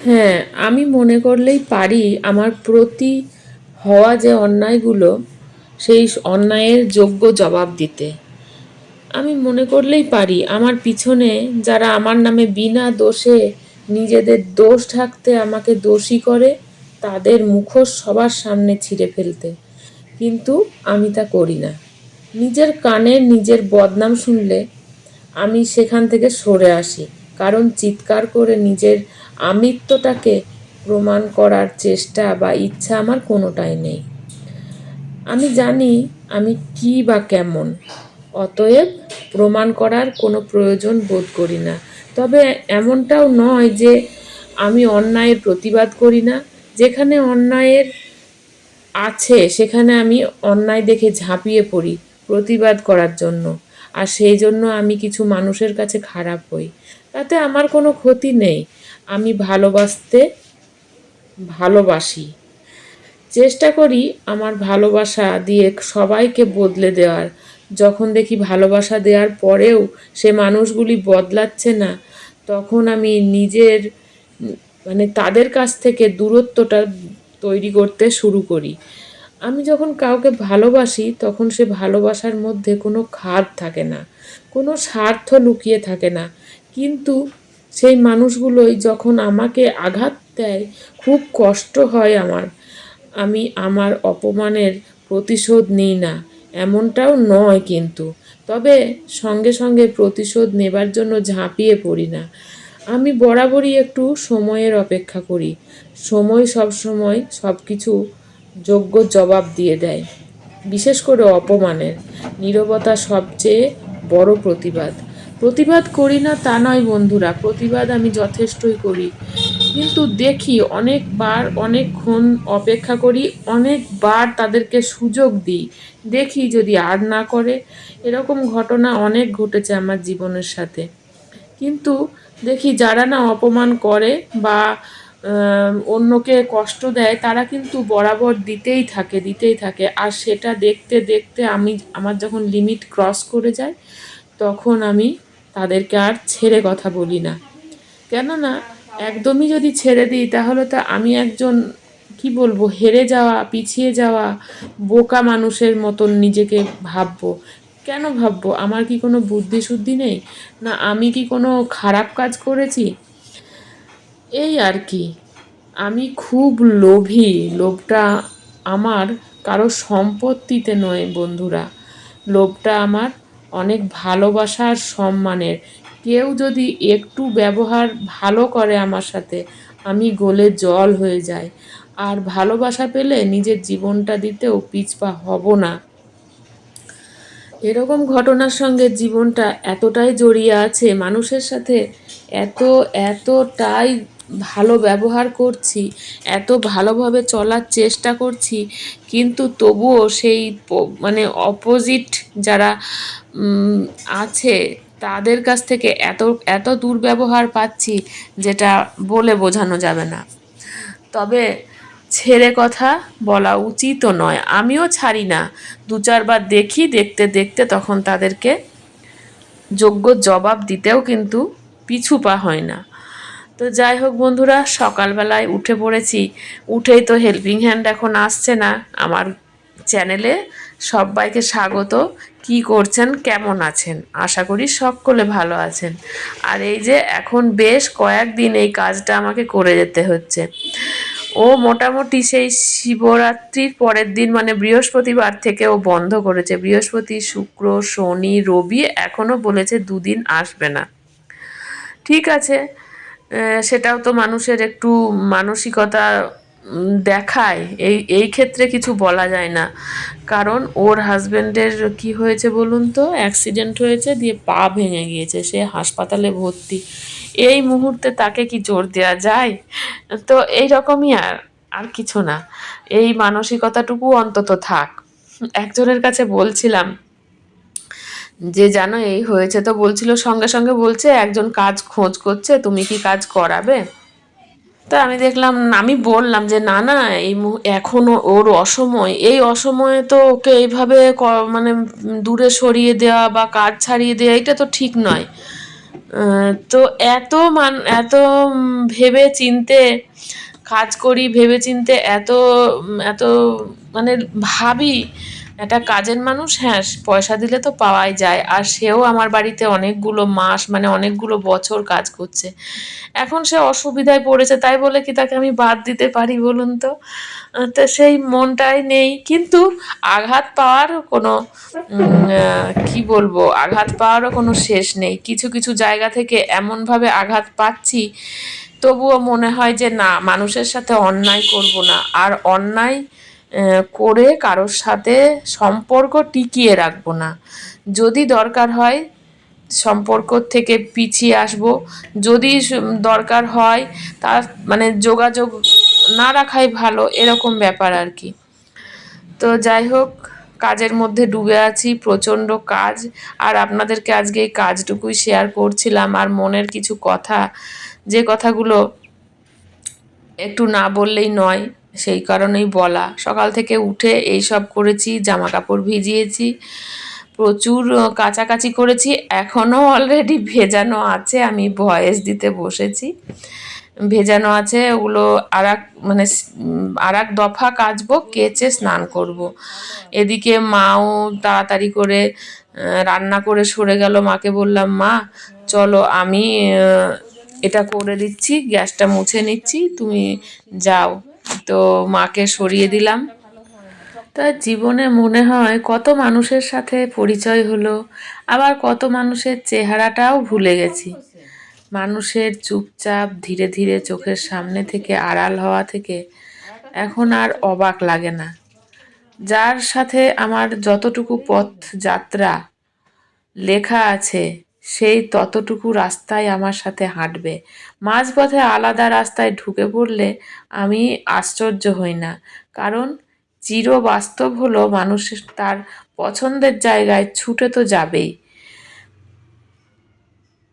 হ্যাঁ, আমি মনে করলেই পারি আমার প্রতি হওয়া যে অন্যায়গুলো, সেই অন্যায়ের যোগ্য জবাব দিতে। আমি মনে করলেই পারি আমার পিছনে যারা আমার নামে বিনা দোষে নিজেদের দোষ ঢাকতে আমাকে দোষী করে, তাদের মুখোশ সবার সামনে ছিঁড়ে ফেলতে। কিন্তু আমি তা করি না। নিজের কানে নিজের বদনাম শুনলে আমি সেখান থেকে সরে আসি, কারণ চিৎকার করে নিজের আমিত্বটাকে প্রমাণ করার চেষ্টা বা ইচ্ছা আমার কোনোটাই নেই। আমি জানি আমি কী বা কেমন, অতএব প্রমাণ করার কোনো প্রয়োজন বোধ করি না। তবে এমনটাও নয় যে আমি অন্যায়ের প্রতিবাদ করি না। যেখানে অন্যায়ের আছে সেখানে আমি অন্যায় দেখে ঝাঁপিয়ে পড়ি প্রতিবাদ করার জন্য, আর সেই জন্য আমি কিছু মানুষের কাছে খারাপ হই। তাতে আমার কোনো ক্ষতি নেই। আমি ভালোবাসি, চেষ্টা করি আমার ভালোবাসা দিয়ে সবাইকে বদলে দেওয়ার। যখন দেখি ভালোবাসা দেওয়ার পরেও সে মানুষগুলি বদলাচ্ছে না, তখন আমি নিজের তাদের কাছ থেকে দূরত্বটা তৈরি করতে শুরু করি। আমি যখন কাউকে ভালোবাসি তখন সে ভালোবাসার মধ্যে কোনো খাদ থাকে না, কোনো স্বার্থ লুকিয়ে থাকে না। কিন্তু সেই মানুষগুলোই যখন আমাকে আঘাত দেয়, খুব কষ্ট হয় আমার। আমি আমার অপমানের প্রতিশোধ নিই না, এমনটাও নয় কিন্তু। তবে সঙ্গে সঙ্গে প্রতিশোধ নেবার জন্য ঝাঁপিয়ে পড়ি না। আমি বরাবরই একটু সময়ের অপেক্ষা করি। সময় সব সময় সব কিছু যোগ্য জবাব দিয়ে দেয়, বিশেষ করে অপমানের। নীরবতা সবচেয়ে বড় প্রতিবাদ। প্রতিবাদ করি না তা নয় বন্ধুরা, প্রতিবাদ আমি যথেষ্টই করি। কিন্তু দেখি অনেকবার, অনেকক্ষণ অপেক্ষা করি, অনেকবার তাদেরকে সুযোগ দিই, দেখি যদি আর না করে। এরকম ঘটনা অনেক ঘটেছে আমার জীবনের সাথে। কিন্তু দেখি যারা না অপমান করে বা অন্যকে কষ্ট দেয়, তারা কিন্তু বরাবর দিতেই থাকে। আর সেটা দেখতে দেখতে আমার যখন লিমিট ক্রস করে যায়, তখন আমি তাদেরকে আর ছেড়ে কথা বলি না। কেননা একদমই যদি ছেড়ে দিই তাহলে তো আমি একজন, কি বলবো, হেরে যাওয়া, পিছিয়ে যাওয়া বোকা মানুষের মতন নিজেকে ভাববো। কেন ভাববো? আমার কি কোনো বুদ্ধি শুদ্ধি নেই? না আমি কি কোনো খারাপ কাজ করেছি? এই আর কি। আমি খুব লোভী। লোভটা আমার কারো সম্পত্তিতে নয় বন্ধুরা, লোভটা আমার অনেক ভালোবাসা আর সম্মানের। কেউ যদি একটু ব্যবহার ভালো করে আমার সাথে, আমি গলে জল হয়ে যাই। আর ভালোবাসা পেলে নিজের জীবনটা দিতেও পিছপা হব না। এরকম ঘটনার সঙ্গে জীবনটা এতটাই জড়িয়ে আছে, মানুষের সাথে এত এতটাই ভালো ব্যবহার করছি, এত ভালোভাবে চলার চেষ্টা করছি, কিন্তু তবুও সেই অপোজিট যারা আছে, তাদের কাছ থেকে এত এত দুর্ব্যবহার পাচ্ছি, যেটা বলে বোঝানো যাবে না। তবে ছেড়ে কথা বলা উচিতও নয়, আমিও ছাড়ি না। দু চারবার দেখি, দেখতে দেখতে তখন তাদেরকে যোগ্য জবাব দিতেও কিন্তু পিছু পা হয় না। তো যাই হোক বন্ধুরা, সকালবেলায় উঠে পড়েছি। উঠেই তো হেল্পিং হ্যান্ড এখন আসছে না আমার চ্যানেলে। সবাইকে স্বাগত। কি করছেন, কেমন আছেন? আশা করি সকলে ভালো আছেন। আর এই যে এখন বেশ কয়েকদিন এই কাজটা আমাকে করে যেতে হচ্ছে। ও মোটামুটি সেই শিবরাত্রির পরের দিন মানে বৃহস্পতিবার থেকে ও বন্ধ করেছে। বৃহস্পতি, শুক্র, শনি, রবি, এখনও বলেছে 2 দিন আসবে না। ঠিক আছে, সেটাও তো মানুষের একটু মানসিকতা দেখায়। এই ক্ষেত্রে কিছু বলা যায় না, কারণ ওর হাজব্যান্ডের কি হয়েছে বলুন তো, অ্যাক্সিডেন্ট হয়েছে, দিয়ে পা ভেঙে গিয়েছে, সে হাসপাতালে ভর্তি। এই মুহূর্তে তাকে কি জোর দেওয়া যায়? তো এই রকমই, আর আর কিছু না। এই মানসিকতাটুকু অন্তত থাক। একজনের কাছে বলছিলাম যে জানো এই হয়েছে, তো বলছিল, সঙ্গে সঙ্গে বলছে একজন কাজ খোঁজ করছে, তুমি কি কাজ করাবে? তা আমি দেখলাম, আমি বললাম যে না না, এখনো ওর অসময়, এই অসময়ে তো ওকে এইভাবে দূরে সরিয়ে দেওয়া বা কাজ ছাড়িয়ে দেওয়া, এটা তো ঠিক নয়। তো এত ভেবে চিনতে কাজ করি, ভেবে চিনতে এত মানে ভাবি একটা কাজের মানুষ, হ্যাঁ পয়সা দিলে তো পাওয়াই যায়, আর সেও আমার বাড়িতে অনেকগুলো মাস মানে অনেকগুলো বছর কাজ করছে। এখন সে অসুবিধায় পড়েছে, তাই বলে কি তাকে আমি বাদ দিতে পারি বলুন তো? তো সেই মনটাই নেই, কিন্তু আঘাত পাওয়ার কোনো কি বলবো, আঘাত পাওয়ারও কোনো শেষ নেই। কিছু কিছু জায়গা থেকে এমনভাবে আঘাত পাচ্ছি, তবুও মনে হয় যে না, মানুষের সাথে অন্যায় করব না, আর অন্যায় করে কারোর সাথে সম্পর্ক টিকিয়ে রাখবো না। যদি দরকার হয় সম্পর্ক থেকে পিছিয়ে আসব, যদি দরকার হয় তার মানে যোগাযোগ না রাখাই ভালো, এরকম ব্যাপার আর কি। তো যাই হোক, কাজের মধ্যে ডুবে আছি, প্রচণ্ড কাজ। আর আপনাদেরকে আজকে এই কাজটুকুই শেয়ার করছিলাম, আর মনের কিছু কথা, যে কথাগুলো একটু না বললেই নয়, সেই কারণেই বলা। সকাল থেকে উঠে এই সব করেছি, জামা কাপড় ভিজিয়েছি, প্রচুর কাচাকাচি করেছি, এখনও অলরেডি ভেজানো আছে, আমি ভয়েস দিতে বসেছি, ভেজানো আছে ওগুলো। মানে আর এক দফা কাচবো, কেচে স্নান করব। এদিকে মাও তাড়াতাড়ি করে রান্না করে সরে গেল। মাকে বললাম, মা চলো আমি এটা করে দিচ্ছি, গ্যাসটা মুছে নিচ্ছি, তুমি যাও। তো মাকে সরিয়ে দিলাম। তা জীবনে মনে হয় কত মানুষের সাথে পরিচয় হলো, আবার কত মানুষের চেহারাটাও ভুলে গেছি। মানুষের চুপচাপ ধীরে ধীরে চোখের সামনে থেকে আড়াল হওয়া থেকে এখন আর অবাক লাগে না। যার সাথে আমার যতটুকু পথ যাত্রা লেখা আছে, সেই ততটুকু রাস্তায় আমার সাথে হাঁটবে। মাঝপথে আলাদা রাস্তায় ঢুকে পড়লে আমি আশ্চর্য হই না, কারণ চিরবাস্তব হলো মানুষের তার পছন্দের জায়গায় ছুটে তো যাবেই।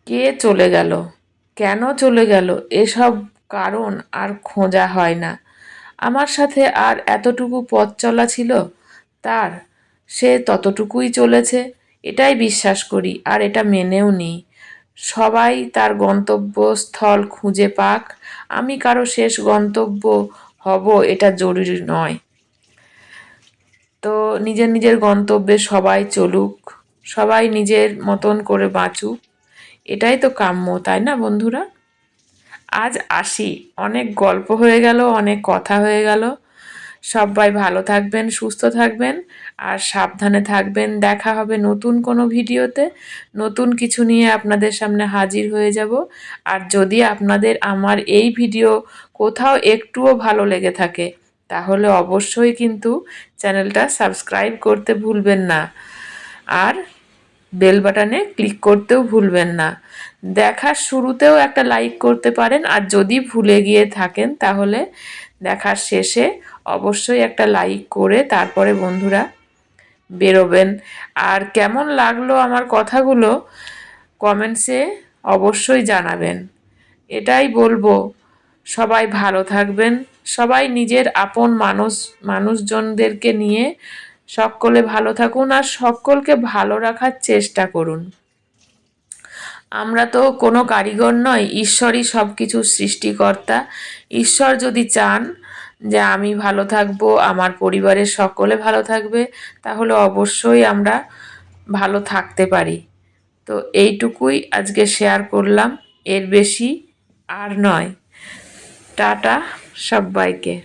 কে চলে গেল, কেন চলে গেল, এসব কারণ আর খোঁজা হয় না। আমার সাথে আর এতটুকু পথ চলা ছিল তার, সে ততটুকুই চলেছে, এটাই বিশ্বাস করি, আর এটা মেনেও নিই। সবাই তার গন্তব্যস্থল খুঁজে পাক, আমি কারো শেষ গন্তব্য হব এটা জরুরি নয়। তো নিজের নিজের গন্তব্যে সবাই চলুক, সবাই নিজের মতন করে বাঁচুক, এটাই তো কাম্য, তাই না বন্ধুরা? আজ আসি, অনেক গল্প হয়ে গেল, অনেক কথা হয়ে গেল। সবাই ভালো থাকবেন, সুস্থ থাকবেন, আর সাবধানে থাকবেন। দেখা হবে নতুন কোনো ভিডিওতে, নতুন কিছু নিয়ে আপনাদের সামনে হাজির হয়ে যাব। আর যদি আপনাদের আমার এই ভিডিও কোথাও একটুও ভালো লেগে থাকে, তাহলে অবশ্যই কিন্তু চ্যানেলটা সাবস্ক্রাইব করতে ভুলবেন না, আর বেল বাটনে ক্লিক করতেও ভুলবেন না। দেখার শুরুতেও একটা লাইক করতে পারেন, আর যদি ভুলে গিয়ে থাকেন তাহলে দেখার শেষে অবশ্যই একটা লাইক করে তারপরে বন্ধুরা বেরোবেন। আর কেমন লাগলো আমার কথাগুলো কমেন্টসে অবশ্যই জানাবেন। এটাই বলবো, সবাই ভালো থাকবেন, সবাই নিজের আপন মানুষজনদেরকে নিয়ে সকলে ভালো থাকুন, আর সকলকে ভালো রাখার চেষ্টা করুন। আমরা তো কোনো কারিগর নই, ঈশ্বরই সব কিছু সৃষ্টিকর্তা। ঈশ্বর যদি চান যে আমি ভালো থাকবো, আমার পরিবারের সকলে ভালো থাকবে, তাহলে অবশ্যই আমরা ভালো থাকতে পারি। তো এইটুকুই আজকে শেয়ার করলাম, এর বেশি আর নয়। টাটা সবাইকে।